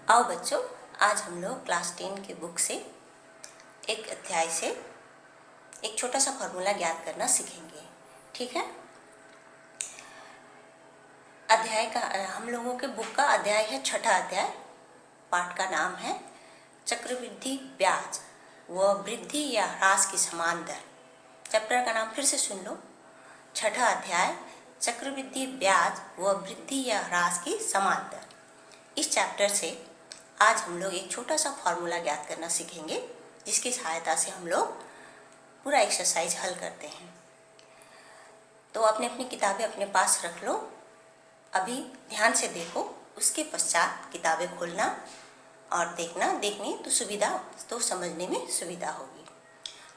आओ बच्चों, आज हम लोग क्लास 10 की बुक से एक अध्याय से एक छोटा सा फॉर्मूला ज्ञात करना सीखेंगे। ठीक है। अध्याय का हम लोगों के बुक का अध्याय है छठा अध्याय। पाठ का नाम है चक्रवृद्धि ब्याज व वृद्धि या ह्रास की समान दर। चैप्टर का नाम फिर से सुन लो। छठा अध्याय चक्रवृद्धि ब्याज व वृद्धि या ह्रास की समान दर। इस चैप्टर से आज हम लोग एक छोटा सा फॉर्मूला ज्ञात करना सीखेंगे, जिसकी सहायता से हम लोग पूरा एक्सरसाइज हल करते हैं। तो अपनी अपनी किताबें अपने पास रख लो, अभी ध्यान से देखो, उसके पश्चात किताबें खोलना और देखनी तो समझने में सुविधा होगी।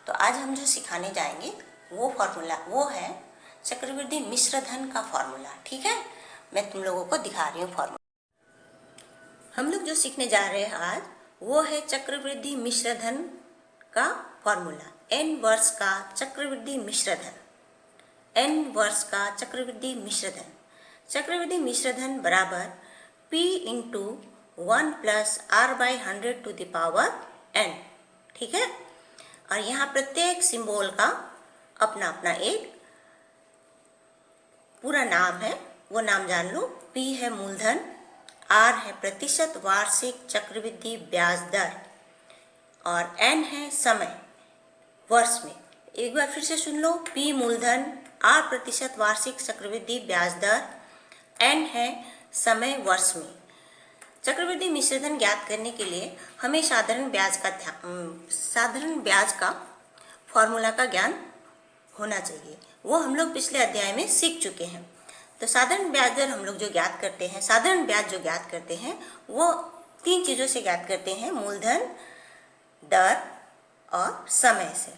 तो आज हम जो सिखाने जाएंगे वो फॉर्मूला वो है चक्रवृद्धि मिश्र धन का फॉर्मूला। ठीक है, मैं तुम लोगों को दिखा रही हूँ फॉर्मूला। हम लोग जो सीखने जा रहे हैं आज वो है चक्रवृद्धि मिश्र धन का फॉर्मूला। n वर्ष का चक्रवृद्धि मिश्र धन, n वर्ष का चक्रवृद्धि मिश्र धन। चक्रवृद्धि मिश्र धन बराबर p into 1 plus r by 100 to the power n। ठीक है। और यहाँ प्रत्येक सिंबल का अपना अपना एक पूरा नाम है, वो नाम जान लो। p है मूलधन, r है प्रतिशत वार्षिक चक्रवृद्धि ब्याज दर और n है समय वर्ष में। एक बार फिर से सुन लो, p मूलधन, r प्रतिशत वार्षिक चक्रवृद्धि ब्याज दर, n है समय वर्ष में। चक्रवृद्धि मिश्रधन ज्ञात करने के लिए हमें साधारण ब्याज का फॉर्मूला का ज्ञान होना चाहिए। वो हम लोग पिछले अध्याय में सीख चुके हैं। तो साधारण ब्याज दर हम लोग जो ज्ञात करते हैं, साधारण ब्याज जो ज्ञात करते हैं वो तीन चीज़ों से ज्ञात करते हैं, मूलधन, दर और समय से।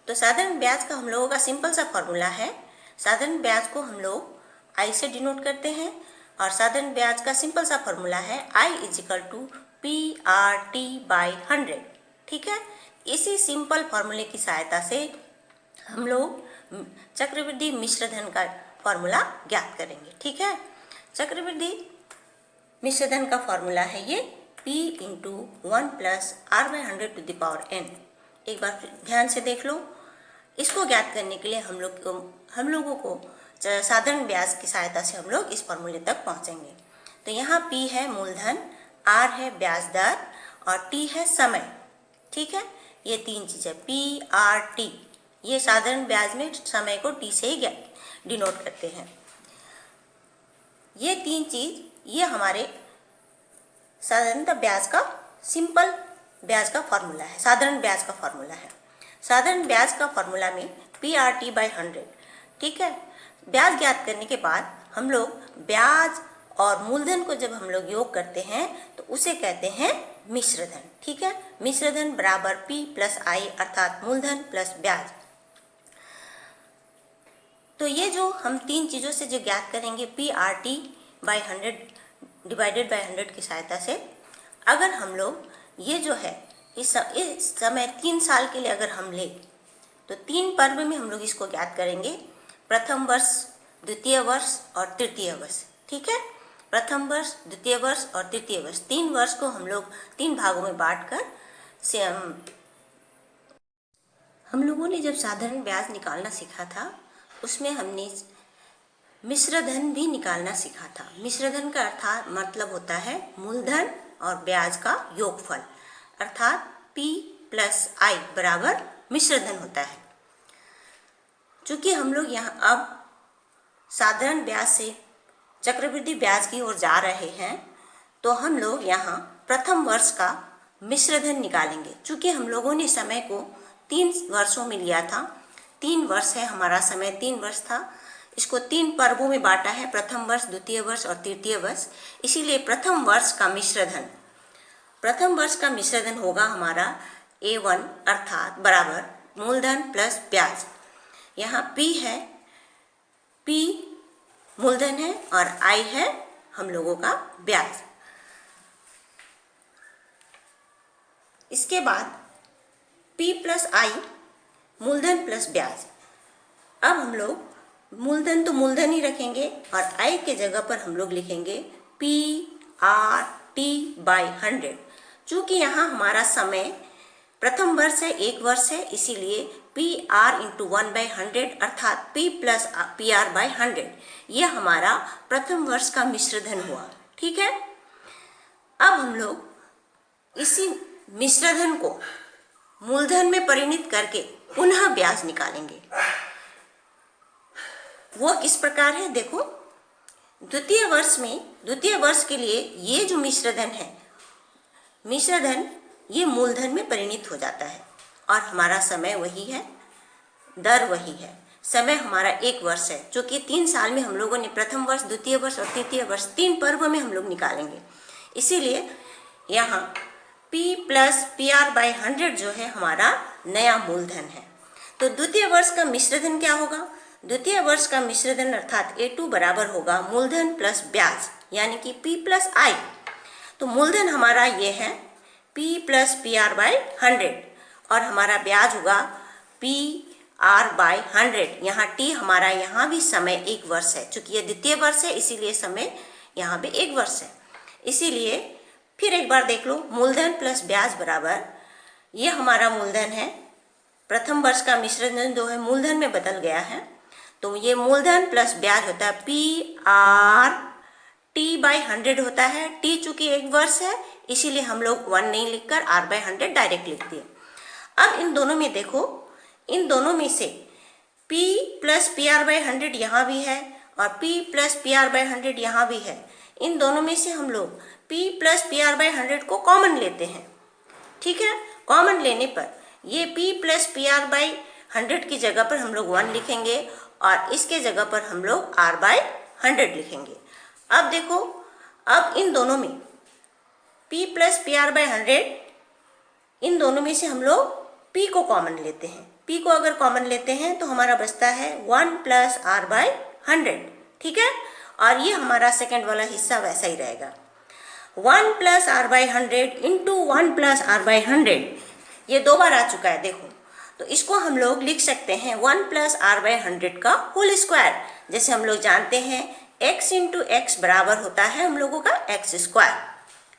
तो साधारण ब्याज का हम लोगों का सिंपल सा फॉर्मूला है। साधारण ब्याज को हम लोग आई से डिनोट करते हैं और साधारण ब्याज का सिंपल सा फॉर्मूला है I equal to PRT by 100। ठीक है। इसी सिंपल फॉर्मूले की सहायता से हम लोग चक्रवृद्धि मिश्र धन का फॉर्मूला ज्ञात करेंगे। ठीक है। चक्रवृद्धि मिश्र धन का फॉर्मूला है ये p into 1 plus r by 100 to the power n। एक बार ध्यान से देख लो। इसको ज्ञात करने के लिए हम लोगों को साधारण ब्याज की सहायता से हम लोग इस फॉर्मूले तक पहुंचेंगे। तो यहाँ p है मूलधन, r है ब्याज दर और t है समय। ठीक है। ये तीन चीज़ें PRT, ये साधारण ब्याज में समय को t से ही डिनोट करते हैं। ये तीन चीज ये हमारे साधारण ब्याज का सिंपल ब्याज का फॉर्मूला है, साधारण ब्याज का फॉर्मूला है। साधारण ब्याज का फॉर्मूला में PRT बाई 100। ठीक है। ब्याज ज्ञात करने के बाद हम लोग ब्याज और मूलधन को जब हम लोग योग करते हैं तो उसे कहते हैं मिश्रधन। ठीक है। मिश्रधन बराबर P प्लस I अर्थात मूलधन प्लस ब्याज। तो ये जो हम तीन चीज़ों से जो ज्ञात करेंगे PRT बाई 100 डिवाइडेड बाई 100 की सहायता से, अगर हम लोग ये जो है इस समय 3 साल के लिए अगर हम ले तो 3 पर्व में हम लोग इसको ज्ञात करेंगे, प्रथम वर्ष, द्वितीय वर्ष और तृतीय वर्ष। ठीक है। प्रथम वर्ष, द्वितीय वर्ष और तृतीय वर्ष, 3 वर्ष को हम लोग 3 भागों में बांटकर से हम लोगों ने जब साधारण ब्याज निकालना सीखा था उसमें हमने मिश्रधन भी निकालना सीखा था। मिश्रधन का अर्थात मतलब होता है मूलधन और ब्याज का योगफल, अर्थात P प्लस I बराबर मिश्रधन होता है। चूंकि हम लोग यहाँ अब साधारण ब्याज से चक्रवृद्धि ब्याज की ओर जा रहे हैं तो हम लोग यहाँ प्रथम वर्ष का मिश्रधन निकालेंगे। चूंकि हम लोगों ने समय को 3 वर्षों में लिया था, 3 वर्ष है हमारा समय, 3 वर्ष था, इसको 3 पर्वों में बांटा है, प्रथम वर्ष, द्वितीय वर्ष और तृतीय वर्ष। इसीलिए प्रथम वर्ष का मिश्रधन होगा हमारा A1 अर्थात बराबर मूलधन प्लस ब्याज। यहाँ P है, P मूलधन है और I है हम लोगों का ब्याज। इसके बाद P प्लस I मूलधन प्लस ब्याज। अब हम लोग मूलधन तो मूलधन ही रखेंगे और I के जगह पर हम लोग लिखेंगे PRT। t/100। चूँकि यहाँ हमारा समय प्रथम वर्ष है, 1 वर्ष है, इसीलिए PR × 1/100 अर्थात P + PR/100 यह हमारा प्रथम वर्ष का मिश्रधन हुआ। ठीक है, अब हम लोग इसी मिश्रधन को मूलधन में परिणत करके पुनः ब्याज निकालेंगे। वो किस प्रकार है देखो, द्वितीय वर्ष के लिए ये जो मिश्रधन ये मूलधन में परिणत हो जाता है और हमारा समय वही है, दर वही है। समय हमारा 1 वर्ष है, जो कि 3 साल में हम लोगों ने प्रथम वर्ष, द्वितीय वर्ष और तृतीय वर्ष 3 पर्व में हम लोग निकालेंगे। इसीलिए यहाँ P + PR/100 जो है हमारा नया मूलधन है। तो द्वितीय वर्ष का मिश्रधन क्या होगा? द्वितीय वर्ष का मिश्रधन अर्थात A2 बराबर होगा मूलधन प्लस ब्याज, यानी कि P + I। तो मूलधन हमारा ये है P + PR/100 और हमारा ब्याज होगा PR/100। यहाँ T हमारा यहाँ भी समय 1 वर्ष है, चूँकि ये द्वितीय वर्ष है इसीलिए समय यहाँ भी 1 वर्ष है। इसीलिए फिर एक बार देख लो, मूलधन प्लस ब्याज बराबर, ये हमारा मूलधन है। प्रथम वर्ष का मिश्रधन जो है मूलधन में बदल गया है, तो ये मूलधन प्लस ब्याज होता है PR T/100 होता है। T चूँकि 1 वर्ष है इसीलिए हम लोग 1 नहीं लिखकर R/100 डायरेक्ट लिख दिए। अब इन दोनों में देखो, इन दोनों में से P + PR/100 यहाँ भी है और P + PR/100 यहाँ भी है। इन दोनों में से हम लोग P + PR/100 को कॉमन लेते हैं। ठीक है, कॉमन लेने पर ये P + PR/100 की जगह पर हम लोग 1 लिखेंगे और इसके जगह पर हम लोग R/100 लिखेंगे। अब देखो, अब इन दोनों में P + PR/100, इन दोनों में से हम लोग P को कॉमन लेते हैं। P को अगर कॉमन लेते हैं तो हमारा बचता है 1 + R/100। ठीक है, और ये हमारा सेकंड वाला हिस्सा वैसा ही रहेगा। 1 + R/100 × 1 + R/100 ये 2 बार आ चुका है देखो, तो इसको हम लोग लिख सकते हैं 1 + R/100 का होल स्क्वायर। जैसे हम लोग जानते हैं x × x बराबर होता है हम लोगों का x²।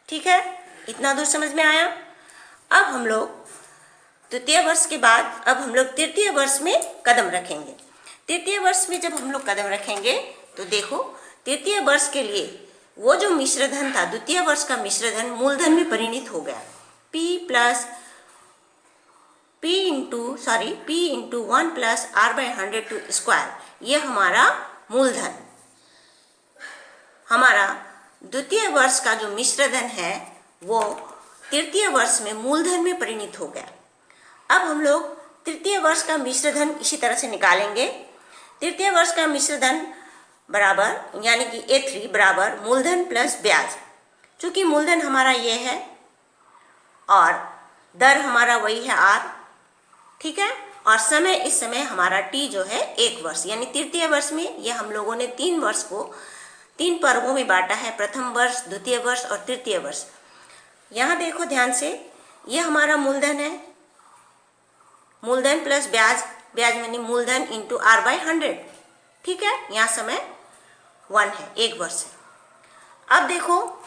ठीक है, इतना दूर समझ में आया। अब हम लोग द्वितीय वर्ष के बाद अब हम लोग तृतीय वर्ष में कदम रखेंगे। तृतीय वर्ष में जब हम लोग कदम रखेंगे तो देखो, तृतीय वर्ष के लिए वो जो मिश्रधन था, द्वितीय वर्ष का मिश्रधन मूलधन में परिणत हो गया। P × 1 + R/100² ये हमारा मूलधन, हमारा द्वितीय वर्ष का जो मिश्रधन है वो तृतीय वर्ष में मूलधन में परिणत हो गया। अब हम लोग तृतीय वर्ष का मिश्रधन इसी तरह से निकालेंगे। तृतीय वर्ष का मिश्रधन बराबर, यानी कि A3 बराबर मूलधन प्लस ब्याज। चूँकि मूलधन हमारा ये है और दर हमारा वही है R। ठीक है, और समय इस समय हमारा T जो है 1 वर्ष, यानी तृतीय वर्ष में ये हम लोगों ने 3 वर्ष को 3 पर्वों में बांटा है, प्रथम वर्ष, द्वितीय वर्ष और तृतीय वर्ष। यहाँ देखो ध्यान से, ये हमारा मूलधन है, मूलधन प्लस ब्याज, ब्याज यानी मूलधन × R/100। ठीक है, यहाँ समय 1 है, 1 वर्ष है। अब देखो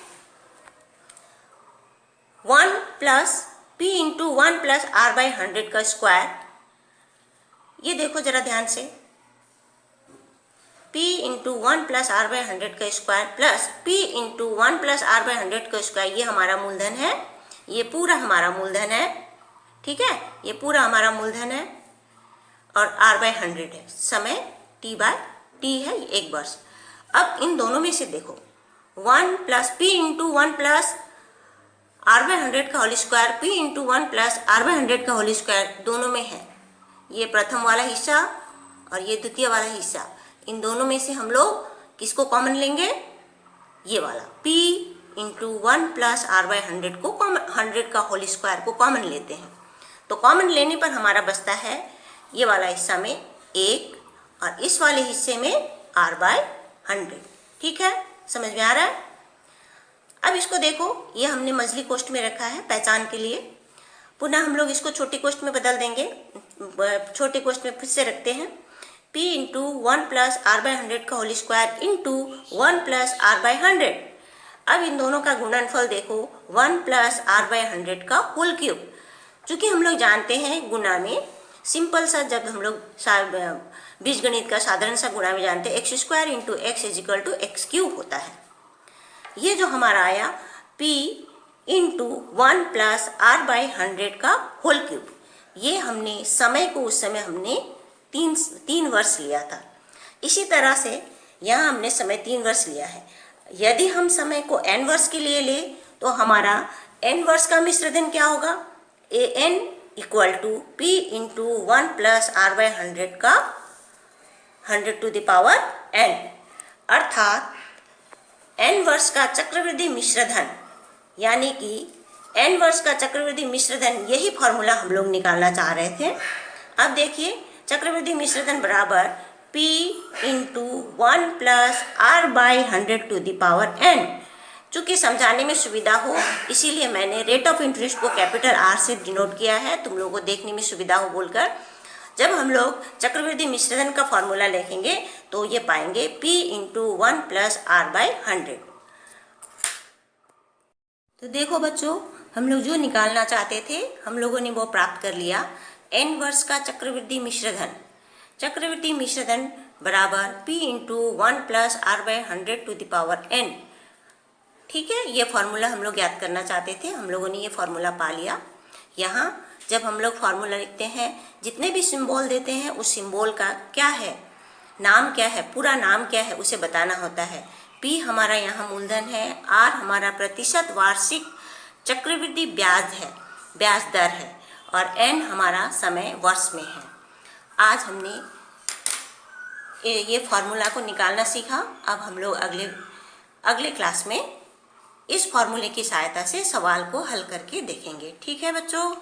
1 + P × 1 + R/100 का स्क्वायर, ये देखो जरा ध्यान से, P × 1 + R/100 का स्क्वायर प्लस P × 1 + R/100 का स्क्वायर, ये हमारा मूलधन है, ये पूरा हमारा मूलधन है। ठीक है, ये पूरा हमारा मूलधन है और R/100 है, समय T/T है, 1 वर्ष। अब इन दोनों में से देखो 1 + P × 1 + R/100 का होल स्क्वायर, P × 1 + R/100 का होल स्क्वायर दोनों में है। ये प्रथम वाला हिस्सा और ये द्वितीय वाला हिस्सा, इन दोनों में से हम लोग किसको कॉमन लेंगे? ये वाला P × 1 + R/100 को कॉमन, 100 का होल स्क्वायर को कॉमन लेते हैं। तो कॉमन लेने पर हमारा बचता है ये वाला हिस्सा में 1 और इस वाले हिस्से में R/100। ठीक है, समझ में आ रहा है? अब इसको देखो, ये हमने मझली कोष्ठ में रखा है पहचान के लिए। पुनः हम लोग इसको छोटी कोष्ठ में बदल देंगे, छोटी कोष्ठ में फिर से रखते हैं। P × 1 + R/100 का होल स्क्वायर × 1 + R/100। अब इन दोनों का गुणनफल देखो, 1 प्लस r/100 का होल क्यूब। चूँकि हम लोग जानते हैं गुणा में सिंपल सा, जब हम लोग बीजगणित का साधारण सा गुणा में जानते हैं, x² into x is equal to x³ होता है। ये जो हमारा आया p इंटू 1 प्लस r/100 का होल क्यूब, ये हमने समय को उस समय हमने तीन वर्ष लिया था। इसी तरह से यहाँ हमने समय 3 वर्ष लिया है। यदि हम समय को n वर्ष के लिए ले तो हमारा n वर्ष का मिश्र धन क्या होगा, an equal to p into 1 plus r/100 का 100 टू द पावर n, अर्थात n वर्ष का चक्रवृद्धि मिश्र धन, यानी कि n वर्ष का चक्रवृद्धि मिश्र धन, यही फॉर्मूला हम लोग निकालना चाह रहे थे। अब देखिए, चक्रवृद्धि मिश्र धन बराबर p into 1 plus r/100 to the power n। चूँकि समझाने में सुविधा हो इसीलिए मैंने रेट ऑफ इंटरेस्ट को कैपिटल R से डिनोट किया है, तुम लोगों को देखने में सुविधा हो बोलकर। जब हम लोग चक्रवृद्धि मिश्र धन का फॉर्मूला लिखेंगे तो ये पाएंगे p इंटू 1 प्लस r/100। तो देखो बच्चों, हम लोग जो निकालना चाहते थे हम लोगों ने वो प्राप्त कर लिया। n वर्ष का चक्रवृद्धि मिश्र धन, चक्रवृद्धि मिश्र धन बराबर p into 1 plus r/100 to the power n। ठीक है, ये फॉर्मूला हम लोग ज्ञात करना चाहते थे, हम लोगों ने ये फॉर्मूला पा लिया। यहाँ जब हम लोग फार्मूला लिखते हैं, जितने भी सिंबल देते हैं उस सिंबल का क्या है, नाम क्या है, पूरा नाम क्या है, उसे बताना होता है। p हमारा यहाँ मूलधन है, r हमारा प्रतिशत वार्षिक चक्रवृद्धि ब्याज है, ब्याज दर है, और n हमारा समय वर्ष में है। आज हमने ये फार्मूला को निकालना सीखा। अब हम लोग अगले क्लास में इस फार्मूले की सहायता से सवाल को हल करके देखेंगे। ठीक है बच्चों।